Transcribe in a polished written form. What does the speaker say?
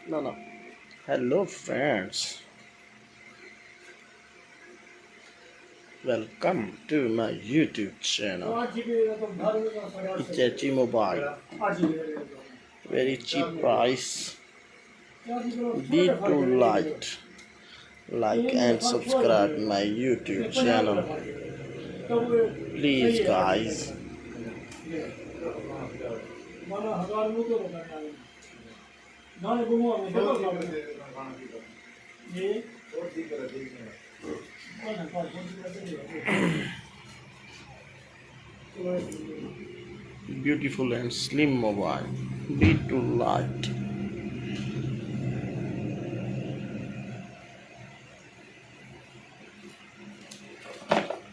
No, no. Hello, friends. Welcome to my YouTube channel. Hitachi Mobile. Very cheap price. Be too light. Like and subscribe my YouTube channel. Please, guys. Beautiful and slim mobile. Be too light.